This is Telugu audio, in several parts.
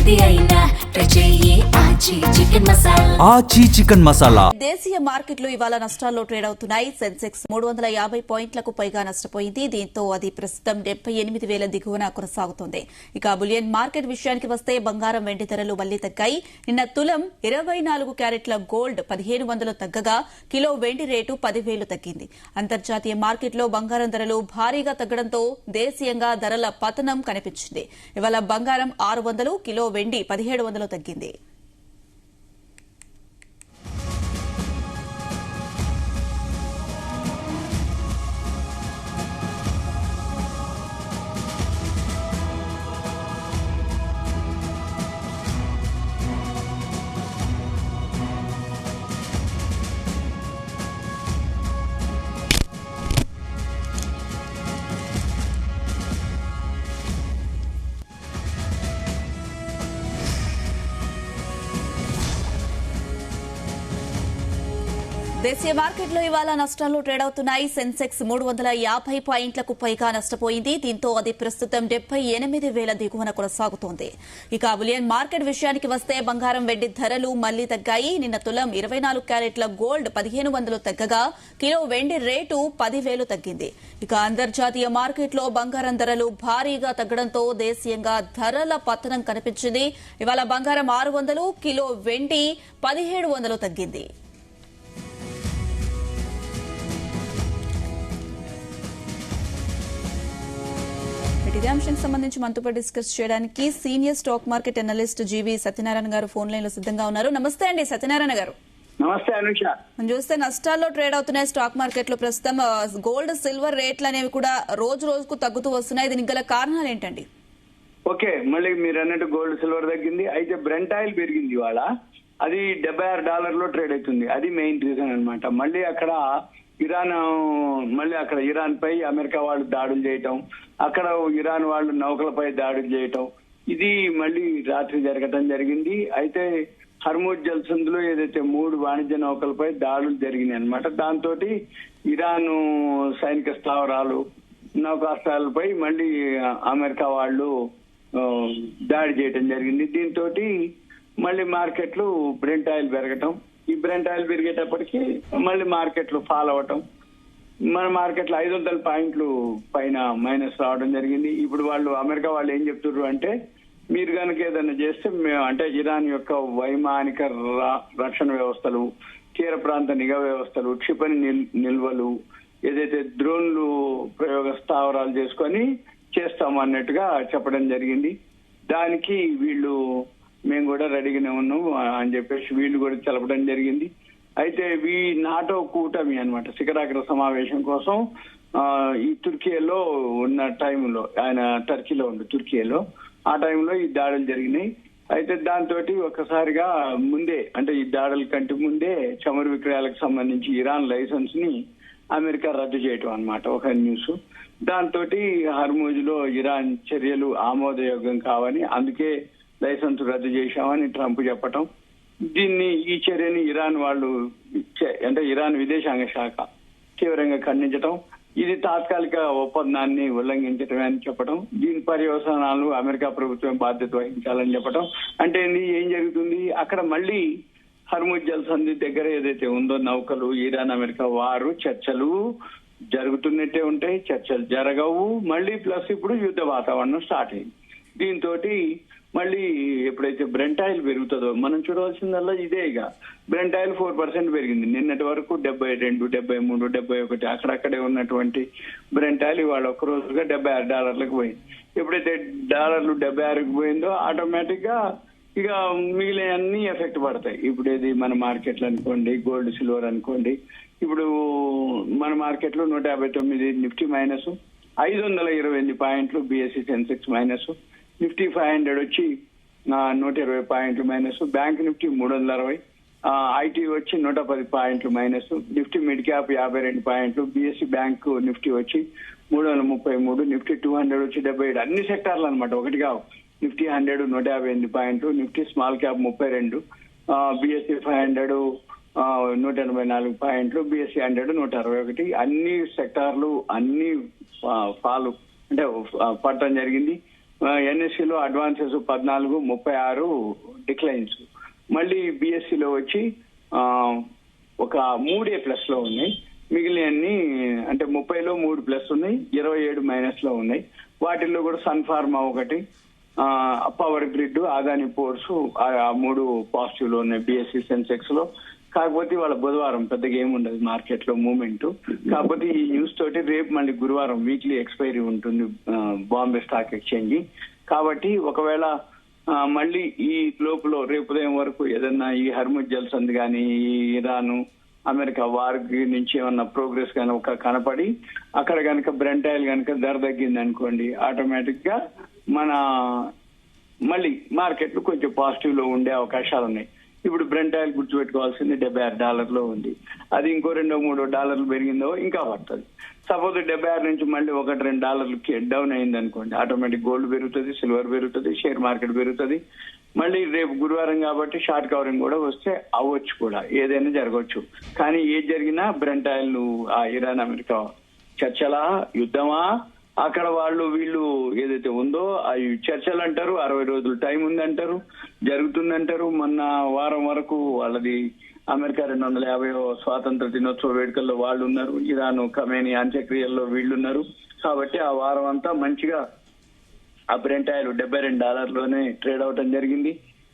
ఏది అయినా ట్రై చెయ్యి ఆచి చికెన్ మసాలా. ఆచి చికెన్ మసాలా. దేశీయ మార్కెట్లు ఇవాళ నష్టాల్లో ట్రేడ్ అవుతున్నాయి. సెన్సెక్స్ 350 పాయింట్లకు పైగా నష్టపోయింది. దీంతో అది ప్రస్తుతం 78,000 దిగువన కొనసాగుతోంది. ఇక బులియన్ మార్కెట్ విషయానికి వస్తే బంగారం వెండి ధరలు మళ్లీ తగ్గాయి. నిన్న తులం 24 క్యారెట్ల గోల్డ్ 1,500 తగ్గగా కిలో వెండి రేటు 10,000 తగ్గింది. అంతర్జాతీయ మార్కెట్లో బంగారం ధరలు భారీగా తగ్గడంతో దేశీయంగా ధరల పతనం కనిపించింది. ఇవాళ బంగారం 600, కిలో వెండి 1,700 తగ్గింది. దేశీయ మార్కెట్లో ఇవాళ నష్టాల్లో ట్రేడ్ అవుతున్నాయి. సెన్సెక్స్ 350 పాయింట్లకు పైగా నష్టపోయింది. దీంతో అది ప్రస్తుతం 78,000 దిగువన కొనసాగుతోంది. ఇక బులియన్ మార్కెట్ విషయానికి వస్తే బంగారం వెండి ధరలు మళ్లీ తగ్గాయి. నిన్న తులం 24 క్యారెట్ల గోల్డ్ 1,500 తగ్గగా కిలో వెండి రేటు 10,000 తగ్గింది. ఇక అంతర్జాతీయ మార్కెట్లో బంగారం ధరలు భారీగా తగ్గడంతో దేశీయంగా ధరల పతనం కనిపించింది. ఇవాళ బంగారం 600, కిలో వెండి 1,700 తగ్గింది. ఇదే అంశానికి సంబంధించి మనతో డిస్కస్ చేయడానికి సీనియర్ స్టాక్ మార్కెట్ అనలిస్ట్ జీవి సత్యనారాయణ గారు ఫోన్ లైన్ లో సిద్ధంగా ఉన్నారు. నమస్తే అండి సత్యనారాయణ గారు. నమస్తే అనుష. మనం చూస్తే నష్టాల్లో ట్రేడ్ అవుతున్నాయి స్టాక్ మార్కెట్ లో. ప్రస్తుతం గోల్డ్ సిల్వర్ రేట్లు అనేవి కూడా రోజు రోజుకు తగ్గుతూ వస్తున్నాయి. దీనికి గల కారణాలు ఏంటండి? ఓకే, మళ్ళీ మీరు అన్నట్టు గోల్డ్ సిల్వర్ తగ్గింది. అయితే బ్రెంట్ ఆయిల్ పెరిగింది ఇవాళ. అది $76 ట్రేడ్ అవుతుంది. అది మెయిన్ రీజన్ అన్నమాట. మళ్ళీ అక్కడ ఇరాన్ పై అమెరికా వాళ్ళు దాడులు చేయటం, అక్కడ ఇరాన్ వాళ్ళు నౌకలపై దాడులు చేయటం, ఇది మళ్ళీ రాత్రి జరగటం జరిగింది. అయితే హర్మూజ్ జలసంధిలో ఏదైతే 3 వాణిజ్య నౌకలపై దాడులు జరిగినాయి అనమాట. దాంతో ఇరాన్ సైనిక స్థావరాలు, నౌకాస్త్రాలపై మళ్ళీ అమెరికా వాళ్ళు దాడి చేయటం జరిగింది. దీంతో మళ్ళీ మార్కెట్లు బ్రెంట్ ఆయిల్ పెరగటం, ఈ బ్రెంట్ ఆయిల్ పెరిగేటప్పటికి మళ్ళీ మార్కెట్లు ఫాల్ అవ్వటం, మన మార్కెట్లో 500 పాయింట్లు పైన మైనస్ రావడం జరిగింది. ఇప్పుడు అమెరికా వాళ్ళు ఏం చెప్తున్నారు అంటే, మీరు కనుక ఏదైనా చేస్తే మేము అంటే ఇరాన్ యొక్క వైమానిక రక్షణ వ్యవస్థలు, తీర ప్రాంత నిఘా వ్యవస్థలు, క్షిపణి నిల్వలు, ఏదైతే డ్రోన్లు ప్రయోగ స్థావరాలు చేసుకొని చేస్తామన్నట్టుగా చెప్పడం జరిగింది. దానికి వీళ్ళు మేము కూడా రెడీగానే ఉన్నాం అని చెప్పేసి వీళ్ళు కూడా తెలపడం జరిగింది. అయితే నాటో కూటమి అన్నమాట శిఖరాగ్ర సమావేశం కోసం ఈ తుర్కియాలో ఉన్న టైంలో, ఆయన టర్కీలో ఉండు తుర్కియాలో, ఆ టైంలో ఈ దాడులు జరిగినాయి. అయితే దాంతో ఒక్కసారిగా ముందే, అంటే ఈ దాడుల కంటే ముందే చమురు విక్రయాలకు సంబంధించి ఇరాన్ లైసెన్స్ ని అమెరికా రద్దు చేయటం అన్నమాట ఒక న్యూస్. దాంతో హర్మూజ్ లో ఇరాన్ చర్యలు ఆమోదయోగ్యం కావని, అందుకే లైసెన్స్ రద్దు చేశామని ట్రంప్ చెప్పటం, ఈ చర్యని ఇరాన్ వాళ్ళు అంటే ఇరాన్ విదేశాంగ శాఖ తీవ్రంగా ఖండించటం, ఇది తాత్కాలిక ఒప్పందాన్ని ఉల్లంఘించటమే అని చెప్పడం, దీని పర్యవసానాలు అమెరికా ప్రభుత్వం బాధ్యత వహించాలని చెప్పడం. అంటే ఏం జరుగుతుంది అక్కడ, మళ్ళీ హర్మూజ్ జలసంధి దగ్గర ఏదైతే ఉందో నౌకలు, ఇరాన్ అమెరికా వారు చర్చలు జరుగుతున్నట్టే ఉంటాయి, చర్చలు జరగవు. మళ్ళీ ప్లస్ ఇప్పుడు యుద్ధ వాతావరణం స్టార్ట్ అయింది. దీంతో మళ్ళీ ఎప్పుడైతే బ్రెంట్ ఆయిల్ పెరుగుతుందో మనం చూడవలసిందల్లా ఇదే. ఇక బ్రెంట్ ఆయిల్ 4% పెరిగింది. నిన్నటి వరకు 72, 73, 71 అక్కడక్కడే ఉన్నటువంటి బ్రెంట్ ఆయిల్ ఇవాళ ఒక రోజుగా $76 పోయింది. ఎప్పుడైతే డాలర్లు 76కి పోయిందో ఆటోమేటిక్ గా ఇక మిగిలిన అన్ని ఎఫెక్ట్ పడతాయి. ఇప్పుడు ఏది మన మార్కెట్లు అనుకోండి, గోల్డ్ సిల్వర్ అనుకోండి. ఇప్పుడు మన మార్కెట్లో 159 నిఫ్టీ మైనస్, 528 పాయింట్లు బిఎస్సి సెన్సెక్స్ మైనస్, నిఫ్టీ 500 వచ్చి 120 పాయింట్లు మైనస్, బ్యాంక్ నిఫ్టీ 360, ఐటీ వచ్చి 110 పాయింట్లు మైనస్, నిఫ్టీ మిడ్ క్యాప్ 52 పాయింట్లు, బిఎస్సి బ్యాంక్ నిఫ్టీ వచ్చి 333, నిఫ్టీ 200 వచ్చి 77. అన్ని సెక్టార్లు అనమాట, ఒకటి కావు. నిఫ్టీ 100 158 పాయింట్లు, నిఫ్టీ స్మాల్ క్యాప్ 32, బిఎస్సి 500 184 పాయింట్లు, బిఎస్సి 100 161. అన్ని సెక్టార్లు అన్ని ఫాలు అంటే పడటం జరిగింది. ఎన్ఎస్సిలో అడ్వాన్సెస్ 14.36 డిక్లైన్స్. మళ్ళీ బిఎస్సిలో వచ్చి ఒక 3A+ లో ఉన్నాయి. మిగిలినన్ని అంటే 30లో 3+ ఉన్నాయి, 27 మైనస్ లో ఉన్నాయి. వాటిల్లో కూడా సన్ ఫార్మా ఒకటి, పవర్ గ్రిడ్, అదాని పోర్ట్స్ ఆ 3 పాజిటివ్ లో ఉన్నాయి బిఎస్సి సెన్సెక్స్ లో. కాకపోతే వాళ్ళ బుధవారం పెద్దగా ఏముండదు మార్కెట్ లో మూవ్మెంట్. కాకపోతే ఈ న్యూస్ తోటి రేపు మళ్ళీ గురువారం వీక్లీ ఎక్స్పైరీ ఉంటుంది బాంబే స్టాక్ ఎక్స్చేంజ్. కాబట్టి ఒకవేళ మళ్ళీ ఈ లోపల రేపు ఉదయం వరకు ఏదన్నా ఈ హర్ముజ్ జల్సంద్ కానీ, ఈ ఇరాను అమెరికా వార్ నుంచి ఏమన్నా ప్రోగ్రెస్ కానీ ఒక కనపడి అక్కడ కనుక బ్రెంట్ ఆయిల్ కనుక ధర తగ్గింది అనుకోండి, ఆటోమేటిక్ గా మన మళ్ళీ మార్కెట్లు కొంచెం పాజిటివ్ లో ఉండే అవకాశాలు ఉన్నాయి. ఇప్పుడు బ్రెంట్ ఆయిల్ గుర్తుపెట్టుకోవాల్సింది $76 ఉంది. అది ఇంకో $2-3 పెరిగిందో ఇంకా పడుతుంది. సపోజ్ 76 నుంచి మళ్ళీ $1-2 డౌన్ అయింది అనుకోండి, ఆటోమేటిక్ గోల్డ్ పెరుగుతుంది, సిల్వర్ పెరుగుతుంది, షేర్ మార్కెట్ పెరుగుతుంది. మళ్ళీ రేపు గురువారం కాబట్టి షార్ట్ కవరింగ్ కూడా వస్తే అవ్వచ్చు, కూడా ఏదైనా జరగవచ్చు. కానీ ఏది జరిగినా బ్రెంట్ ఆయిల్ ఆ ఇరాన్ అమెరికా చర్చలా, యుద్ధమా, అక్కడ వాళ్ళు వీళ్ళు ఏదైతే ఉందో ఆ చర్చలు అంటారు, 60 రోజులు టైం ఉందంటారు, జరుగుతుందంటారు. మొన్న వారం వరకు వాళ్ళది అమెరికా 250వ స్వాతంత్ర దినోత్సవ వేడుకల్లో వాళ్ళు ఉన్నారు, ఇరాన్ ఖమేనీ అంత్యక్రియల్లో వీళ్ళున్నారు. కాబట్టి ఆ వారం అంతా మంచిగా ఆ బ్రెంట్ ఆయిల్ $72లోనే ట్రేడ్ అవటం జరిగింది.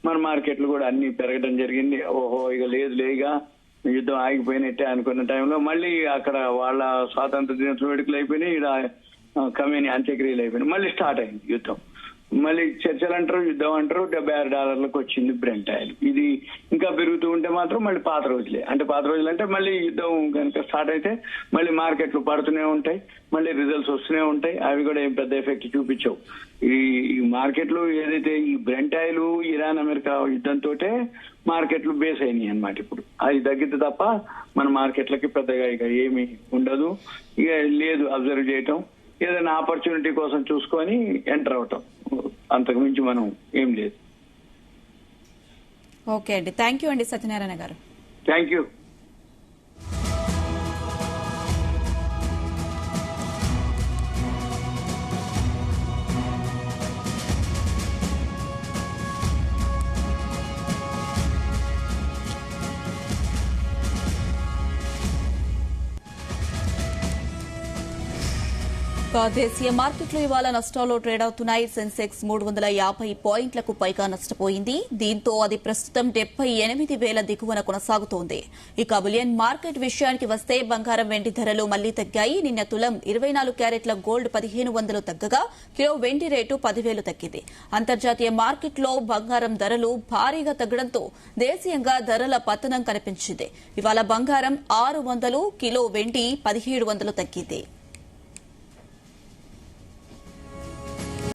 మన మార్కెట్లు కూడా అన్ని పెరగడం జరిగింది. ఓహో ఇక లేదులేగా యుద్ధం ఆగిపోయినట్టే అనుకున్న టైంలో మళ్ళీ అక్కడ వాళ్ళ స్వాతంత్ర దినోత్సవ వేడుకలు అయిపోయినాయి, ఇక్కడ ఖమేనీ అంత్యక్రియలు అయిపోయినాయి, మళ్ళీ స్టార్ట్ అయింది యుద్ధం. మళ్ళీ చర్చలు అంటారు, యుద్ధం అంటారు, $76 వచ్చింది బ్రెంట్ ఆయిల్. ఇది ఇంకా పెరుగుతూ ఉంటే మాత్రం మళ్ళీ పాత రోజులే. అంటే పాత రోజులు అంటే మళ్ళీ యుద్ధం కనుక స్టార్ట్ అయితే మళ్ళీ మార్కెట్లు పడుతూనే ఉంటాయి, మళ్ళీ రిజల్ట్స్ వస్తూనే ఉంటాయి. అవి కూడా ఏం పెద్ద ఎఫెక్ట్ చూపించవు. ఈ మార్కెట్లు ఏదైతే ఈ బ్రెంట్ ఆయిల్ ఇరాన్ అమెరికా యుద్ధంతో మార్కెట్లు బేస్ అయినాయి అన్నమాట. ఇప్పుడు అది తగ్గితే తప్ప మన మార్కెట్లకి పెద్దగా ఇక ఏమి ఉండదు. ఇక లేదు అబ్జర్వ్ చేయటం, ఏదైనా ఆపర్చునిటీ కోసం చూసుకొని ఎంటర్ అవటం, అంతకు మించి మనం ఏం లేదు. ఓకే అండి, థ్యాంక్ యూ అండి సత్యనారాయణ గారు. Thank you. దేశీయ మార్కెట్లు ఇవాళ నష్టాల్లో ట్రేడ్ అవుతున్నాయి. సెన్సెక్స్ 350 పాయింట్లకు పైగా నష్టపోయింది. దీంతో అది ప్రస్తుతం 78,000 దిగువన కొనసాగుతోంది. ఇక బులియన్ మార్కెట్ విషయానికి వస్తే బంగారం, వెండి ధరలు మళ్లీ తగ్గాయి. నిన్న తులం 24 క్యారెట్ల గోల్డ్ 1,500 తగ్గగా కిలో వెండి రేటు 10,000 తగ్గింది. అంతర్జాతీయ మార్కెట్లో బంగారం ధరలు భారీగా తగ్గడంతో దేశీయంగా ధరల పతనం కనిపించింది. ఇవాళ బంగారం 600, కిలో వెండి 1,700 తగ్గింది.